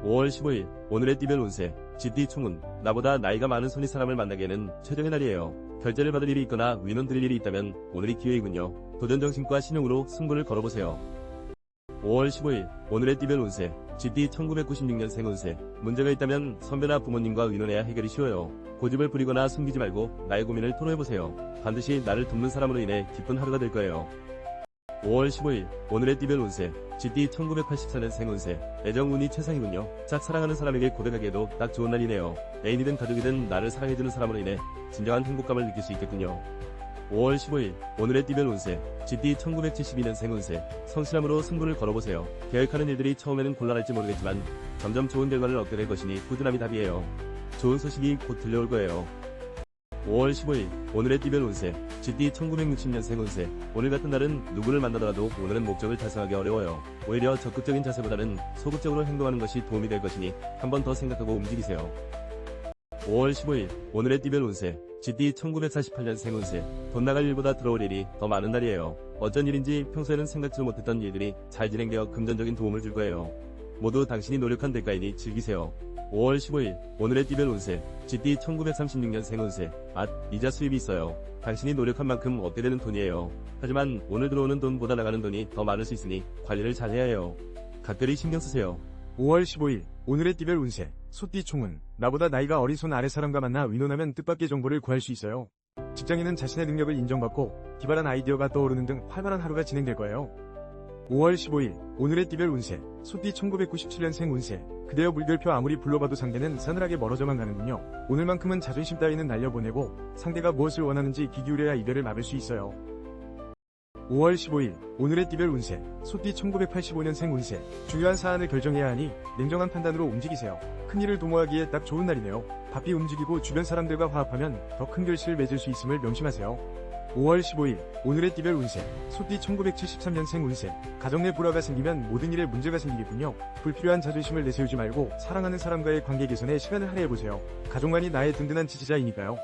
5월 15일 오늘의 띠별 운세 GT 총은 나보다 나이가 많은 손이 사람을 만나기에는 최적의 날이에요. 결제를 받을 일이 있거나 위론 드릴 일이 있다면 오늘이 기회이군요. 도전정신과 신용으로 승부를 걸어보세요. 5월 15일 오늘의 띠별 운세 GT 1996년생 운세. 문제가 있다면 선배나 부모님과 의논해야 해결이 쉬워요. 고집을 부리거나 숨기지 말고 나의 고민을 토로해보세요. 반드시 나를 돕는 사람으로 인해 기쁜 하루가 될 거예요. 5월 15일 오늘의 띠별 운세 GT 1984년생 운세. 애정운이 최상이군요. 짝사랑하는 사람에게 고백하기에도 딱 좋은 날이네요. 애인이든 가족이든 나를 사랑해주는 사람으로 인해 진정한 행복감을 느낄 수 있겠군요. 5월 15일 오늘의 띠별 운세 GT 1972년생 운세. 성실함으로 승부를 걸어보세요. 계획하는 일들이 처음에는 곤란할지 모르겠지만 점점 좋은 결과를 얻게 될 것이니 꾸준함이 답이에요. 좋은 소식이 곧 들려올 거예요. 5월 15일 오늘의 띠별 운세 GT 1960년생 운세. 오늘 같은 날은 누구를 만나더라도 오늘은 목적을 달성하기 어려워요. 오히려 적극적인 자세보다는 소극적으로 행동하는 것이 도움이 될 것이니 한 번 더 생각하고 움직이세요. 5월 15일 오늘의 띠별 운세 GT 1948년생 운세. 돈 나갈 일보다 들어올 일이 더 많은 날이에요. 어쩐 일인지 평소에는 생각지도 못했던 일들이 잘 진행되어 금전적인 도움을 줄 거예요. 모두 당신이 노력한 대가이니 즐기세요. 5월 15일 오늘의 띠별 운세 GT 1936년생 운세. 이자 수입이 있어요. 당신이 노력한 만큼 얻게 되는 돈이에요. 하지만 오늘 들어오는 돈보다 나가는 돈이 더 많을 수 있으니 관리를 잘 해야 해요. 각별히 신경 쓰세요. 5월 15일 오늘의 띠별 운세 소띠 총은 나보다 나이가 어린 손 아래 사람과 만나 의논하면 뜻밖의 정보를 구할 수 있어요. 직장인은 자신의 능력을 인정받고 기발한 아이디어가 떠오르는 등 활발한 하루가 진행될 거예요. 5월 15일 오늘의 띠별 운세 소띠 1997년생 운세. 그대여 물결표 아무리 불러봐도 상대는 서늘하게 멀어져만 가는군요. 오늘만큼은 자존심 따위는 날려보내고 상대가 무엇을 원하는지 귀 기울여야 이별을 막을 수 있어요. 5월 15일 오늘의 띠별 운세 소띠 1985년생 운세. 중요한 사안을 결정해야 하니 냉정한 판단으로 움직이세요. 큰일을 도모하기에 딱 좋은 날이네요. 바삐 움직이고 주변 사람들과 화합하면 더 큰 결실을 맺을 수 있음을 명심하세요. 5월 15일 오늘의 띠별 운세 소띠 1973년생 운세. 가정 내 불화가 생기면 모든 일에 문제가 생기겠군요. 불필요한 자존심을 내세우지 말고 사랑하는 사람과의 관계 개선에 시간을 할애해보세요. 가족만이 나의 든든한 지지자이니까요.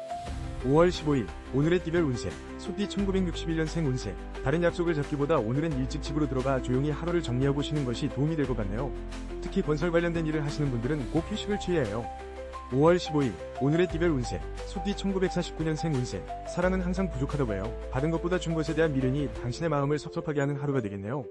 5월 15일 오늘의 띠별 운세 소띠 1961년생 운세. 다른 약속을 잡기보다 오늘은 일찍 집으로 들어가 조용히 하루를 정리하고 쉬는 것이 도움이 될 것 같네요. 특히 건설 관련된 일을 하시는 분들은 꼭 휴식을 취해야 해요. 5월 15일 오늘의 띠별 운세 소띠 1949년생 운세. 사랑은 항상 부족하다고 해요. 받은 것보다 준 것에 대한 미련이 당신의 마음을 섭섭하게 하는 하루가 되겠네요.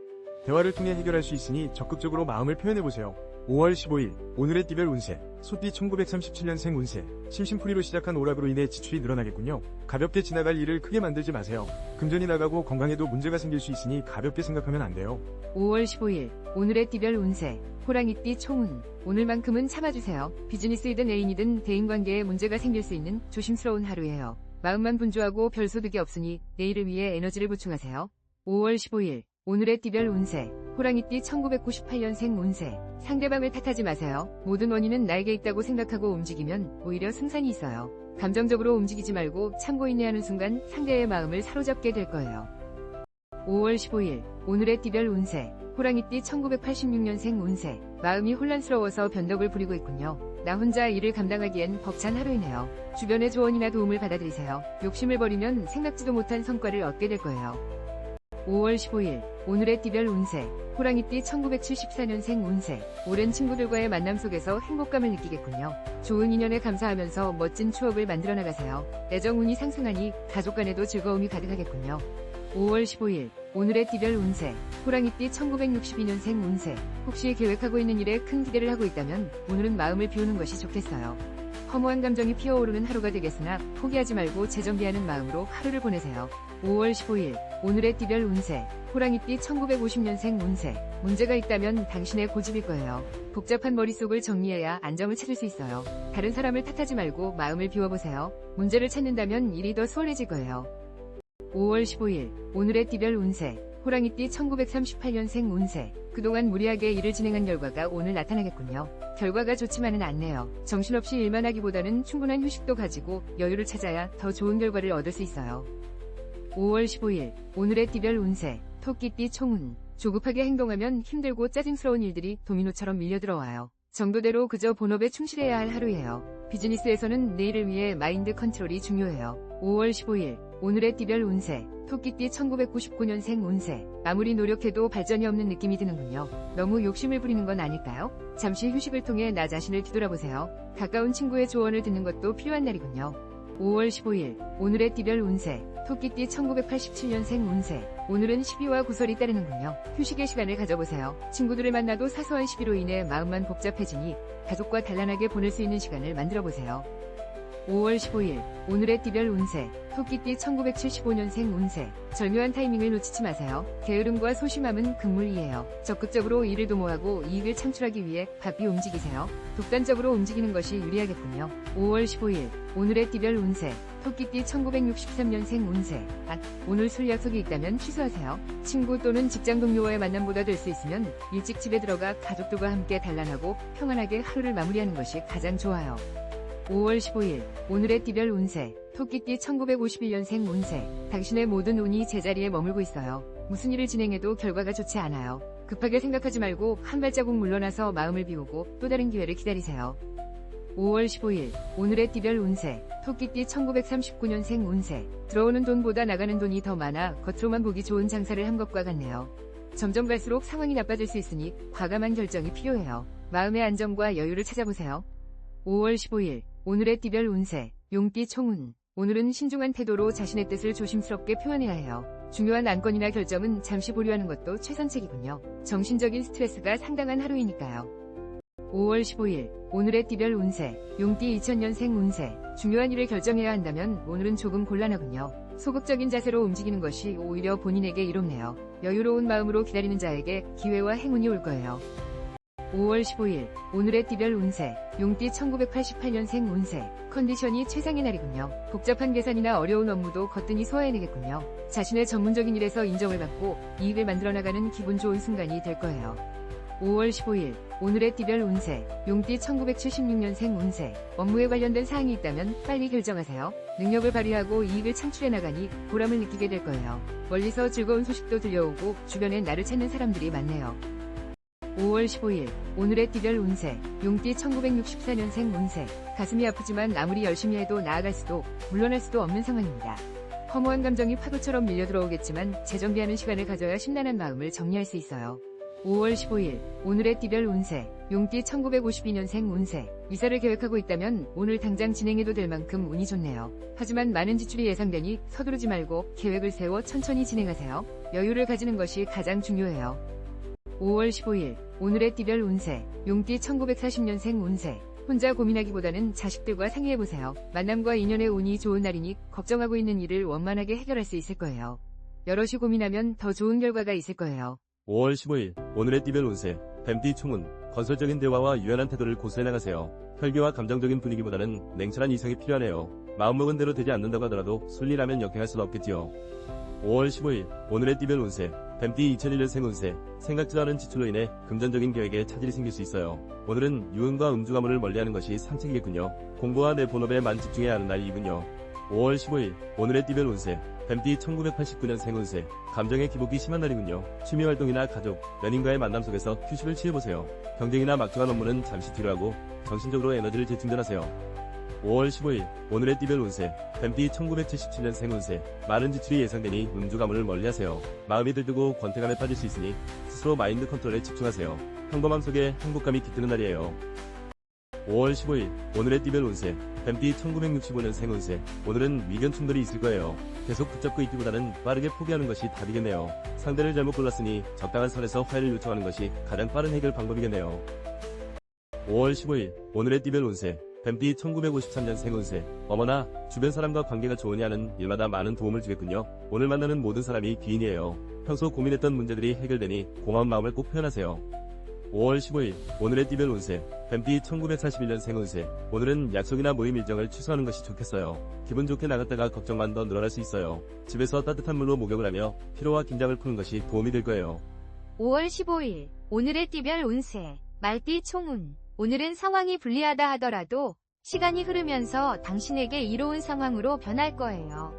대화를 통해 해결할 수 있으니 적극적으로 마음을 표현해보세요. 5월 15일 오늘의 띠별 운세 소띠 1937년생 운세. 심심풀이로 시작한 오락으로 인해 지출이 늘어나겠군요. 가볍게 지나갈 일을 크게 만들지 마세요. 금전이 나가고 건강에도 문제가 생길 수 있으니 가볍게 생각하면 안 돼요. 5월 15일 오늘의 띠별 운세 호랑이띠 총운. 오늘만큼은 참아주세요. 비즈니스이든 애인이든 대인관계에 문제가 생길 수 있는 조심스러운 하루예요. 마음만 분주하고 별 소득이 없으니 내일을 위해 에너지를 보충하세요. 5월 15일 오늘의 띠별 운세 호랑이띠 1998년생 운세. 상대방을 탓하지 마세요. 모든 원인은 나에게 있다고 생각하고 움직이면 오히려 승산이 있어요. 감정적으로 움직이지 말고 참고 인내하는 순간 상대의 마음을 사로잡게 될 거예요. 5월 15일 오늘의 띠별 운세 호랑이띠 1986년생 운세. 마음이 혼란스러워서 변덕을 부리고 있군요. 나 혼자 일을 감당하기엔 벅찬 하루이네요. 주변의 조언이나 도움을 받아들이세요. 욕심을 버리면 생각지도 못한 성과를 얻게 될 거예요. 5월 15일 오늘의 띠별 운세 호랑이띠 1974년생 운세. 오랜 친구들과의 만남 속에서 행복감을 느끼겠군요. 좋은 인연에 감사하면서 멋진 추억을 만들어 나가세요. 애정운이 상승하니 가족 간에도 즐거움이 가득하겠군요. 5월 15일 오늘의 띠별 운세 호랑이띠 1962년생 운세. 혹시 계획하고 있는 일에 큰 기대를 하고 있다면 오늘은 마음을 비우는 것이 좋겠어요. 허무한 감정이 피어오르는 하루가 되겠으나 포기하지 말고 재정비하는 마음으로 하루를 보내세요. 5월 15일 오늘의 띠별 운세 호랑이띠 1950년생 운세. 문제가 있다면 당신의 고집일 거예요. 복잡한 머릿속을 정리해야 안정을 찾을 수 있어요. 다른 사람을 탓하지 말고 마음을 비워보세요. 문제를 찾는다면 일이 더 수월해질 거예요. 5월 15일 오늘의 띠별 운세 호랑이띠 1938년생 운세. 그동안 무리하게 일을 진행한 결과가 오늘 나타나겠군요. 결과가 좋지만은 않네요. 정신없이 일만 하기보다는 충분한 휴식도 가지고 여유를 찾아야 더 좋은 결과를 얻을 수 있어요. 5월 15일 오늘의 띠별 운세 토끼띠 총운. 조급하게 행동하면 힘들고 짜증스러운 일들이 도미노처럼 밀려들어와요. 정도대로 그저 본업에 충실해야 할 하루예요. 비즈니스에서는 내일을 위해 마인드 컨트롤이 중요해요. 5월 15일 오늘의 띠별 운세 토끼띠 1999년생 운세 아무리 노력해도 발전이 없는 느낌이 드는군요. 너무 욕심을 부리는 건 아닐까요? 잠시 휴식을 통해 나 자신을 뒤돌아보세요. 가까운 친구의 조언을 듣는 것도 필요한 날이군요. 5월 15일 오늘의 띠별 운세 토끼띠 1987년생 운세 오늘은 시비와 구설이 따르는군요. 휴식의 시간을 가져보세요. 친구들을 만나도 사소한 시비로 인해 마음만 복잡해지니 가족과 단란하게 보낼 수 있는 시간을 만들어보세요. 5월 15일 오늘의 띠별 운세 토끼띠 1975년생 운세 절묘한 타이밍을 놓치지 마세요. 게으름과 소심함은 금물이에요. 적극적으로 일을 도모하고 이익을 창출하기 위해 바삐 움직이세요. 독단적으로 움직이는 것이 유리하겠군요. 5월 15일 오늘의 띠별 운세 토끼띠 1963년생 운세 오늘 술 약속이 있다면 취소하세요. 친구 또는 직장 동료와의 만남보다 될 수 있으면 일찍 집에 들어가 가족들과 함께 단란하고 평안하게 하루를 마무리하는 것이 가장 좋아요. 5월 15일 오늘의 띠별 운세 토끼띠 1951년생 운세 당신의 모든 운이 제자리에 머물고 있어요. 무슨 일을 진행해도 결과가 좋지 않아요. 급하게 생각하지 말고 한 발자국 물러나서 마음을 비우고 또 다른 기회를 기다리세요. 5월 15일 오늘의 띠별 운세 토끼띠 1939년생 운세 들어오는 돈보다 나가는 돈이 더 많아 겉으로만 보기 좋은 장사를 한 것과 같네요. 점점 갈수록 상황이 나빠질 수 있으니 과감한 결정이 필요해요. 마음의 안정과 여유를 찾아보세요. 5월 15일 오늘의 띠별 운세 용띠 총운 오늘은 신중한 태도로 자신의 뜻을 조심스럽게 표현해야 해요. 중요한 안건이나 결정은 잠시 보류하는 것도 최선책이군요. 정신적인 스트레스가 상당한 하루이니까요. 5월 15일 오늘의 띠별 운세 용띠 2000년생 운세 중요한 일을 결정해야 한다면 오늘은 조금 곤란하군요. 소극적인 자세로 움직이는 것이 오히려 본인에게 이롭네요. 여유로운 마음으로 기다리는 자에게 기회와 행운이 올 거예요. 5월 15일 오늘의 띠별 운세 용띠 1988년생 운세 컨디션이 최상의 날이군요. 복잡한 계산이나 어려운 업무도 거뜬히 소화해내겠군요. 자신의 전문적인 일에서 인정을 받고 이익을 만들어 나가는 기분 좋은 순간이 될 거예요. 5월 15일 오늘의 띠별 운세 용띠 1976년생 운세 업무에 관련된 사항이 있다면 빨리 결정하세요. 능력을 발휘하고 이익을 창출해 나가니 보람을 느끼게 될 거예요. 멀리서 즐거운 소식도 들려오고 주변에 나를 찾는 사람들이 많네요. 5월 15일 오늘의 띠별 운세 용띠 1964년생 운세 가슴이 아프지만 아무리 열심히 해도 나아갈 수도 물러날 수도 없는 상황입니다. 허무한 감정이 파도처럼 밀려들어오겠지만 재정비하는 시간을 가져야 심란한 마음을 정리할 수 있어요. 5월 15일 오늘의 띠별 운세 용띠 1952년생 운세 이사를 계획하고 있다면 오늘 당장 진행해도 될 만큼 운이 좋네요. 하지만 많은 지출이 예상되니 서두르지 말고 계획을 세워 천천히 진행하세요. 여유를 가지는 것이 가장 중요해요. 5월 15일 오늘의 띠별 운세 용띠 1940년생 운세 혼자 고민하기보다는 자식들과 상의해보세요. 만남과 인연의 운이 좋은 날이니 걱정하고 있는 일을 원만하게 해결할 수 있을 거예요. 여럿이 고민하면 더 좋은 결과가 있을 거예요. 5월 15일 오늘의 띠별 운세 뱀띠 총운 건설적인 대화와 유연한 태도를 고수해 나가세요. 혈기와 감정적인 분위기보다는 냉철한 이성이 필요하네요. 마음먹은 대로 되지 않는다고 하더라도 순리라면 역행할 수는 없겠지요. 5월 15일 오늘의 띠별 운세 뱀띠 2001년생 운세 생각지도 않은 지출로 인해 금전적인 계획에 차질이 생길 수 있어요. 오늘은 유흥과 음주가물을 멀리하는 것이 상책이겠군요. 공부와 내 본업에만 집중해야 하는 날이군요. 5월 15일 오늘의 띠별 운세 뱀띠 1989년생 운세 감정의 기복이 심한 날이군요. 취미활동이나 가족, 연인과의 만남 속에서 휴식을 취해보세요. 경쟁이나 막중한 업무는 잠시 뒤로 하고 정신적으로 에너지를 재충전하세요. 5월 15일 오늘의 띠별 운세 뱀띠 1977년생 운세 많은 지출이 예상되니 음주가물을 멀리하세요. 마음이 들뜨고 권태감에 빠질 수 있으니 스스로 마인드 컨트롤에 집중하세요. 평범함 속에 행복감이 깃드는 날이에요. 5월 15일 오늘의 띠별 운세 뱀띠 1965년생 운세 오늘은 의견 충돌이 있을 거예요. 계속 붙잡고 있기보다는 빠르게 포기하는 것이 답이겠네요. 상대를 잘못 골랐으니 적당한 선에서 화해를 요청하는 것이 가장 빠른 해결 방법이겠네요. 5월 15일 오늘의 띠별 운세 뱀띠 1953년생 운세 어머나 주변 사람과 관계가 좋으냐는 일마다 많은 도움을 주겠군요. 오늘 만나는 모든 사람이 귀인이에요. 평소 고민했던 문제들이 해결되니 고마운 마음을 꼭 표현하세요. 5월 15일 오늘의 띠별 운세 뱀띠 1941년생 운세 오늘은 약속이나 모임 일정을 취소하는 것이 좋겠어요. 기분 좋게 나갔다가 걱정만 더 늘어날 수 있어요. 집에서 따뜻한 물로 목욕을 하며 피로와 긴장을 푸는 것이 도움이 될 거예요. 5월 15일 오늘의 띠별 운세 말띠 총운 오늘은 상황이 불리하다 하더라도 시간이 흐르면서 당신에게 이로운 상황으로 변할 거예요.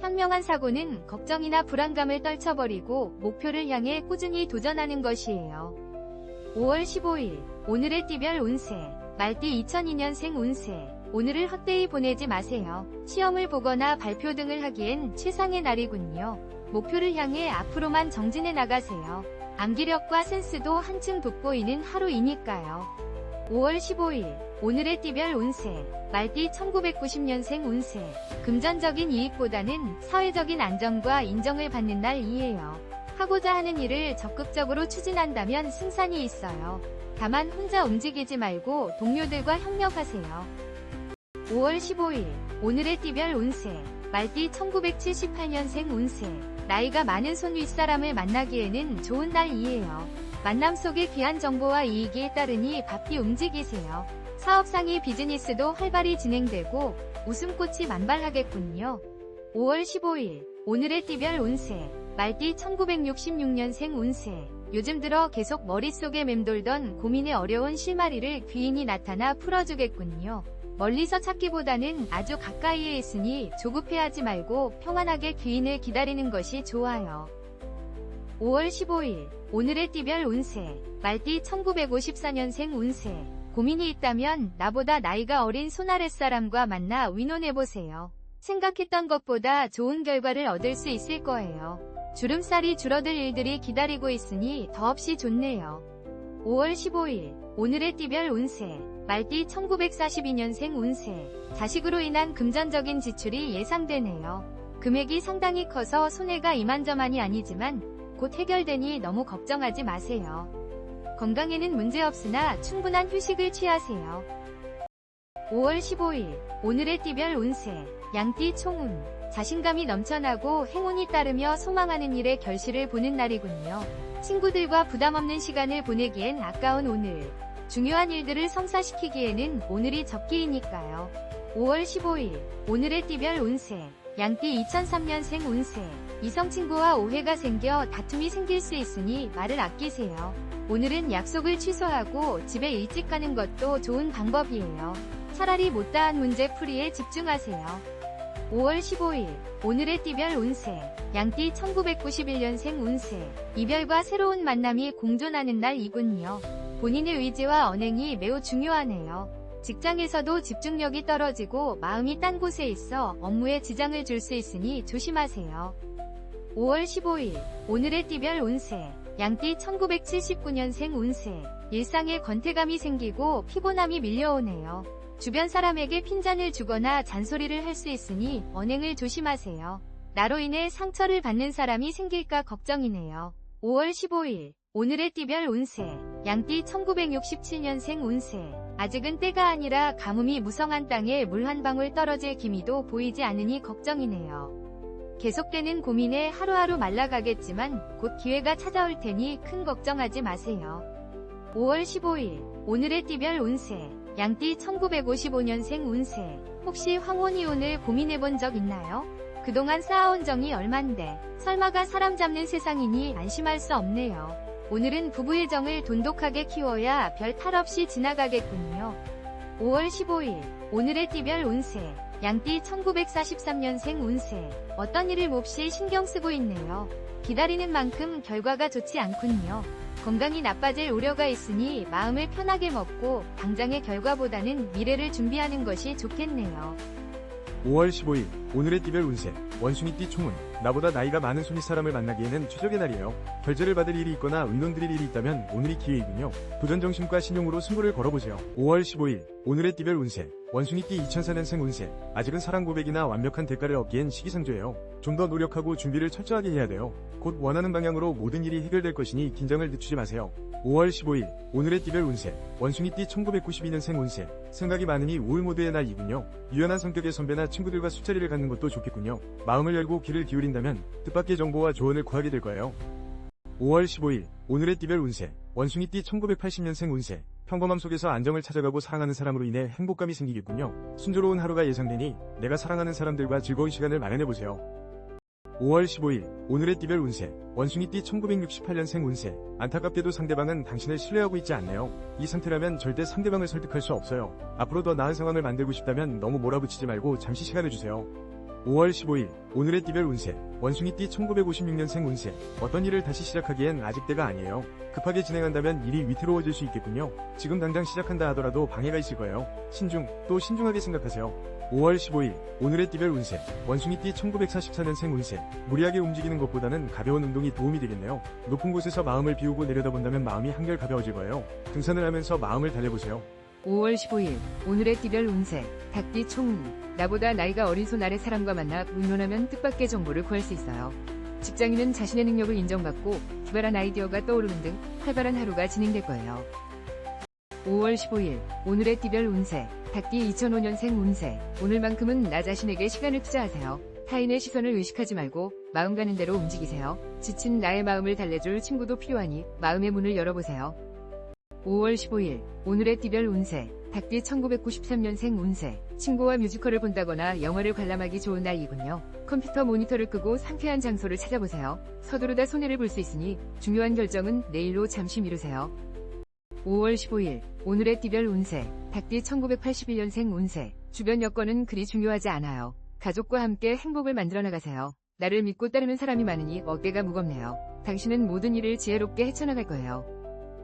현명한 사고는 걱정이나 불안감을 떨쳐버리고 목표를 향해 꾸준히 도전하는 것이에요. 5월 15일 오늘의 띠별 운세 말띠 2002년생 운세 오늘을 헛되이 보내지 마세요. 시험을 보거나 발표 등을 하기엔 최상의 날이군요. 목표를 향해 앞으로만 정진해 나가세요. 암기력과 센스도 한층 돋보이는 하루이니까요. 5월 15일 오늘의 띠별 운세 말띠 1990년생 운세 금전적인 이익보다는 사회적인 안정과 인정을 받는 날이에요. 하고자 하는 일을 적극적으로 추진한다면 승산이 있어요. 다만 혼자 움직이지 말고 동료들과 협력하세요. 5월 15일 오늘의 띠별 운세 말띠 1978년생 운세 나이가 많은 손 윗사람을 만나기에는 좋은 날이에요. 만남 속에 귀한 정보와 이익이 따르니 바삐 움직이세요. 사업상의 비즈니스도 활발히 진행되고 웃음꽃이 만발하겠군요. 5월 15일 오늘의 띠별 운세 말띠 1966년생 운세 요즘 들어 계속 머릿속에 맴돌던 고민의 어려운 실마리를 귀인이 나타나 풀어주겠군요. 멀리서 찾기보다는 아주 가까이에 있으니 조급해하지 말고 평안하게 귀인을 기다리는 것이 좋아요. 5월 15일 오늘의 띠별 운세 말띠 1954년생 운세 고민이 있다면 나보다 나이가 어린 손 아랫사람과 만나 의논해보세요. 생각했던 것보다 좋은 결과를 얻을 수 있을 거예요. 주름살이 줄어들 일들이 기다리고 있으니 더없이 좋네요. 5월 15일 오늘의 띠별 운세 말띠 1942년생 운세 자식으로 인한 금전적인 지출이 예상되네요. 금액이 상당히 커서 손해가 이만저만이 아니지만 곧 해결되니 너무 걱정하지 마세요. 건강에는 문제없으나 충분한 휴식을 취하세요. 5월 15일 오늘의 띠별 운세 양띠 총운 자신감이 넘쳐나고 행운이 따르며 소망하는 일에 결실을 보는 날이군요. 친구들과 부담없는 시간을 보내기엔 아까운 오늘 중요한 일들을 성사시키기에는 오늘이 적기이니까요. 5월 15일 오늘의 띠별 운세 양띠 2003년생 운세 이성친구와 오해가 생겨 다툼이 생길 수 있으니 말을 아끼세요. 오늘은 약속을 취소하고 집에 일찍 가는 것도 좋은 방법이에요. 차라리 못다한 문제 풀이에 집중하세요. 5월 15일 오늘의 띠별 운세 양띠 1991년생 운세 이별과 새로운 만남이 공존하는 날이군요. 본인의 의지와 언행이 매우 중요하네요. 직장에서도 집중력이 떨어지고 마음이 딴 곳에 있어 업무에 지장을 줄 수 있으니 조심하세요. 5월 15일 오늘의 띠별 운세 양띠 1979년생 운세 일상에 권태감이 생기고 피곤함이 밀려오네요. 주변 사람에게 핀잔을 주거나 잔소리를 할 수 있으니 언행을 조심하세요. 나로 인해 상처를 받는 사람이 생길까 걱정이네요. 5월 15일 오늘의 띠별 운세 양띠 1967년생 운세 아직은 때가 아니라 가뭄이 무성한 땅에 물 한 방울 떨어질 기미도 보이지 않으니 걱정이네요. 계속되는 고민에 하루하루 말라가겠지만 곧 기회가 찾아올 테니 큰 걱정하지 마세요. 5월 15일 오늘의 띠별 운세 양띠 1955년생 운세 혹시 황혼이혼을 고민해본 적 있나요? 그동안 쌓아온 정이 얼만데 설마가 사람 잡는 세상이니 안심할 수 없네요. 오늘은 부부의 정을 돈독하게 키워야 별 탈 없이 지나가겠군요. 5월 15일 오늘의 띠별 운세 양띠 1943년생 운세 어떤 일을 몹시 신경 쓰고 있네요. 기다리는 만큼 결과가 좋지 않군요. 건강이 나빠질 우려가 있으니 마음을 편하게 먹고 당장의 결과보다는 미래를 준비하는 것이 좋겠네요. 5월 15일 오늘의 띠별 운세 원숭이띠 총운 나보다 나이가 많은 손윗 사람을 만나기에는 최적의 날이에요. 결제를 받을 일이 있거나 의논 드릴 일이 있다면 오늘이 기회이군요. 도전정신과 신용으로 승부를 걸어보세요. 5월 15일 오늘의 띠별 운세 원숭이띠 2004년생 운세 아직은 사랑 고백이나 완벽한 대가를 얻기엔 시기상조예요. 좀 더 노력하고 준비를 철저하게 해야 돼요. 곧 원하는 방향으로 모든 일이 해결될 것이니 긴장을 늦추지 마세요. 5월 15일 오늘의 띠별 운세 원숭이띠 1992년생 운세 생각이 많으니 우울 모드의 날이군요. 유연한 성격의 선배나 친구들과 술자리를 갖는 것도 좋겠군요. 마음을 열고 귀를 기울인다면 뜻밖의 정보와 조언을 구하게 될 거예요. 5월 15일 오늘의 띠별 운세 원숭이띠 1980년생 운세 평범함 속에서 안정을 찾아가고 사랑하는 사람으로 인해 행복감이 생기겠군요. 순조로운 하루가 예상되니 내가 사랑하는 사람들과 즐거운 시간을 마련해보세요. 5월 15일 오늘의 띠별 운세 원숭이띠 1968년생 운세 안타깝게도 상대방은 당신을 신뢰하고 있지 않네요. 이 상태라면 절대 상대방을 설득할 수 없어요. 앞으로 더 나은 상황을 만들고 싶다면 너무 몰아붙이지 말고 잠시 시간을 주세요. 5월 15일 오늘의 띠별 운세 원숭이띠 1956년생 운세 어떤 일을 다시 시작하기엔 아직 때가 아니에요. 급하게 진행한다면 일이 위태로워질 수 있겠군요. 지금 당장 시작한다 하더라도 방해가 있을 거예요. 또 신중하게 생각하세요. 5월 15일 오늘의 띠별 운세 원숭이띠 1944년생 운세 무리하게 움직이는 것보다는 가벼운 운동이 도움이 되겠네요. 높은 곳에서 마음을 비우고 내려다본다면 마음이 한결 가벼워질 거예요. 등산을 하면서 마음을 달래보세요. 5월 15일 오늘의 띠별 운세 닭띠 총운 나보다 나이가 어린 손 아래 사람과 만나 의논하면 뜻밖의 정보를 구할 수 있어요. 직장인은 자신의 능력을 인정받고 기발한 아이디어가 떠오르는 등 활발한 하루가 진행될 거예요. 5월 15일 오늘의 띠별 운세 닭띠 2005년생 운세 오늘만큼은 나 자신에게 시간을 투자하세요. 타인의 시선을 의식하지 말고 마음 가는 대로 움직이세요. 지친 나의 마음을 달래줄 친구도 필요하니 마음의 문을 열어보세요. 5월 15일 오늘의 띠별 운세 닭띠 1993년생 운세 친구와 뮤지컬을 본다거나 영화를 관람하기 좋은 날이군요. 컴퓨터 모니터를 끄고 상쾌한 장소를 찾아보세요. 서두르다 손해를 볼 수 있으니 중요한 결정은 내일로 잠시 미루세요. 5월 15일 오늘의 띠별 운세 닭띠 1981년생 운세 주변 여건은 그리 중요하지 않아요. 가족과 함께 행복을 만들어 나가세요. 나를 믿고 따르는 사람이 많으니 어깨가 무겁네요. 당신은 모든 일을 지혜롭게 헤쳐나갈 거예요.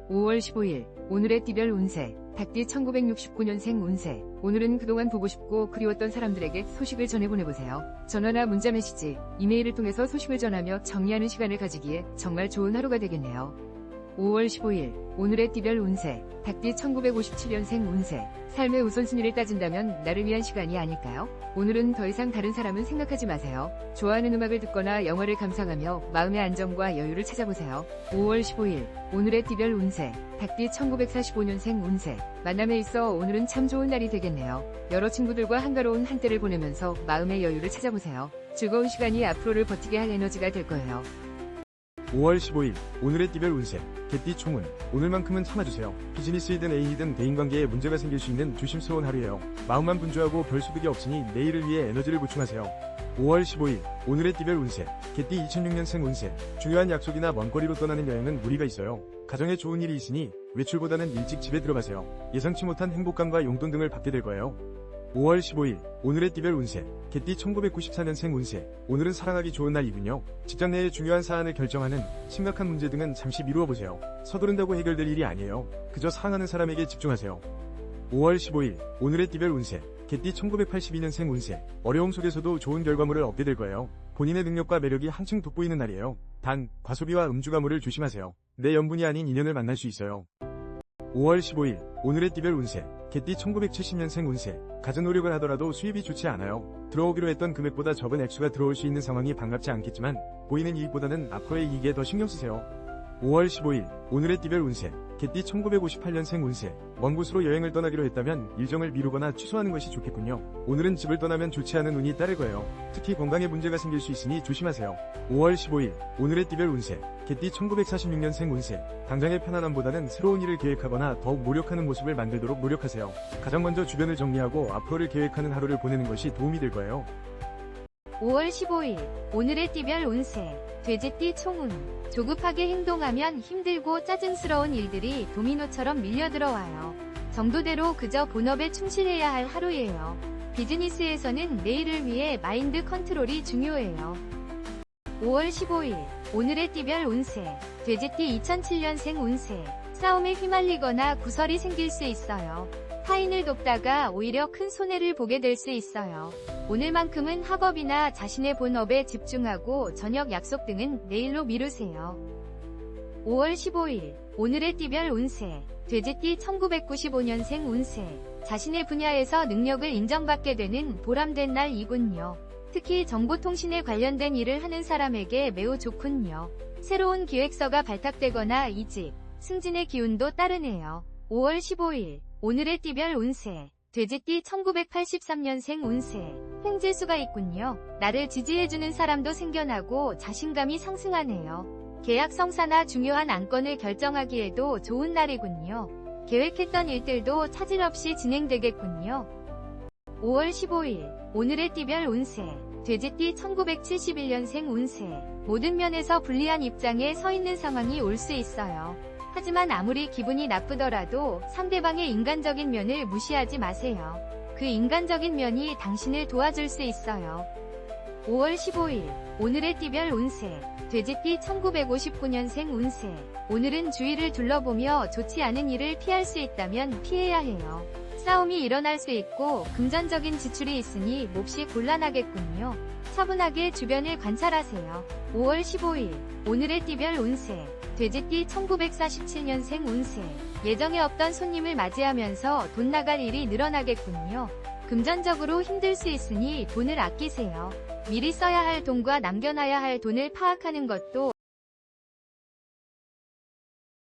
5월 15일 오늘의 띠별 운세 닭띠 1969년생 운세 오늘은 그동안 보고 싶고 그리웠던 사람들에게 소식을 전해보내보세요. 전화나 문자 메시지, 이메일을 통해서 소식을 전하며 정리하는 시간을 가지기에 정말 좋은 하루가 되겠네요. 5월 15일 오늘의 띠별 운세 닭띠 1957년생 운세 삶의 우선순위를 따진다면 나를 위한 시간이 아닐까요? 오늘은 더 이상 다른 사람은 생각하지 마세요. 좋아하는 음악을 듣거나 영화를 감상하며 마음의 안정과 여유를 찾아보세요. 5월 15일 오늘의 띠별 운세 닭띠 1945년생 운세 만남에 있어 오늘은 참 좋은 날이 되겠네요. 여러 친구들과 한가로운 한때를 보내면서 마음의 여유를 찾아보세요. 즐거운 시간이 앞으로를 버티게 할 에너지가 될 거예요. 5월 15일 오늘의 띠별 운세 개띠 총운 오늘만큼은 참아주세요. 비즈니스이든 애인이든 대인관계에 문제가 생길 수 있는 조심스러운 하루예요. 마음만 분주하고 별 소득이 없으니 내일을 위해 에너지를 보충하세요. 5월 15일 오늘의 띠별 운세 개띠 2006년생 운세 중요한 약속이나 먼 거리로 떠나는 여행은 무리가 있어요. 가정에 좋은 일이 있으니 외출보다는 일찍 집에 들어가세요. 예상치 못한 행복감과 용돈 등을 받게 될 거예요. 5월 15일 오늘의 띠별 운세 개띠 1994년생 운세 오늘은 사랑하기 좋은 날이군요. 직장 내의 중요한 사안을 결정하는 심각한 문제 등은 잠시 미루어 보세요. 서두른다고 해결될 일이 아니에요. 그저 사랑하는 사람에게 집중하세요. 5월 15일 오늘의 띠별 운세 개띠 1982년생 운세 어려움 속에서도 좋은 결과물을 얻게 될 거예요. 본인의 능력과 매력이 한층 돋보이는 날이에요. 단 과소비와 음주가물을 조심하세요. 내 연분이 아닌 인연을 만날 수 있어요. 5월 15일 오늘의 띠별 운세 개띠 1970년생 운세 갖은 노력을 하더라도 수입이 좋지 않아요. 들어오기로 했던 금액보다 적은 액수가 들어올 수 있는 상황이 반갑지 않겠지만 보이는 이익보다는 앞으로의 이익에 더 신경 쓰세요. 5월 15일 오늘의 띠별 운세 개띠 1958년생 운세 먼 곳으로 여행을 떠나기로 했다면 일정을 미루거나 취소하는 것이 좋겠군요. 오늘은 집을 떠나면 좋지 않은 운이 따를 거예요. 특히 건강에 문제가 생길 수 있으니 조심하세요. 5월 15일 오늘의 띠별 운세 개띠 1946년생 운세 당장의 편안함보다는 새로운 일을 계획하거나 더욱 노력하는 모습을 만들도록 노력하세요. 가장 먼저 주변을 정리하고 앞으로를 계획하는 하루를 보내는 것이 도움이 될 거예요. 5월 15일 오늘의 띠별 운세 돼지띠 총운 조급하게 행동하면 힘들고 짜증스러운 일들이 도미노처럼 밀려들어와요. 정도대로 그저 본업에 충실해야 할 하루예요. 비즈니스에서는 내일을 위해 마인드 컨트롤이 중요해요. 5월 15일 오늘의 띠별 운세 돼지띠 2007년생 운세 싸움에 휘말리거나 구설이 생길 수 있어요. 타인을 돕다가 오히려 큰 손해를 보게 될 수 있어요. 오늘만큼은 학업이나 자신의 본업에 집중하고 저녁 약속 등은 내일로 미루세요. 5월 15일 오늘의 띠별 운세 돼지띠 1995년생 운세 자신의 분야에서 능력을 인정받게 되는 보람된 날이군요. 특히 정보통신에 관련된 일을 하는 사람에게 매우 좋군요. 새로운 기획서가 발탁되거나 이직, 승진의 기운도 따르네요. 5월 15일 오늘의 띠별 운세 돼지띠 1983년생 운세 횡재수가 있군요. 나를 지지해주는 사람도 생겨나고 자신감이 상승하네요. 계약 성사나 중요한 안건을 결정하기에도 좋은 날이군요. 계획했던 일들도 차질 없이 진행되겠군요. 5월 15일 오늘의 띠별 운세 돼지띠 1971년생 운세 모든 면에서 불리한 입장에 서 있는 상황이 올 수 있어요. 하지만 아무리 기분이 나쁘더라도 상대방의 인간적인 면을 무시하지 마세요. 그 인간적인 면이 당신을 도와줄 수 있어요. 5월 15일 오늘의 띠별 운세 돼지띠 1959년생 운세 오늘은 주위를 둘러보며 좋지 않은 일을 피할 수 있다면 피해야 해요. 싸움이 일어날 수 있고 금전적인 지출이 있으니 몹시 곤란하겠군요. 차분하게 주변을 관찰하세요. 5월 15일 오늘의 띠별 운세 돼지띠 1947년생 운세 예정에 없던 손님을 맞이하면서 돈 나갈 일이 늘어나겠군요. 금전적으로 힘들 수 있으니 돈을 아끼세요. 미리 써야 할 돈과 남겨놔야 할 돈을 파악하는 것도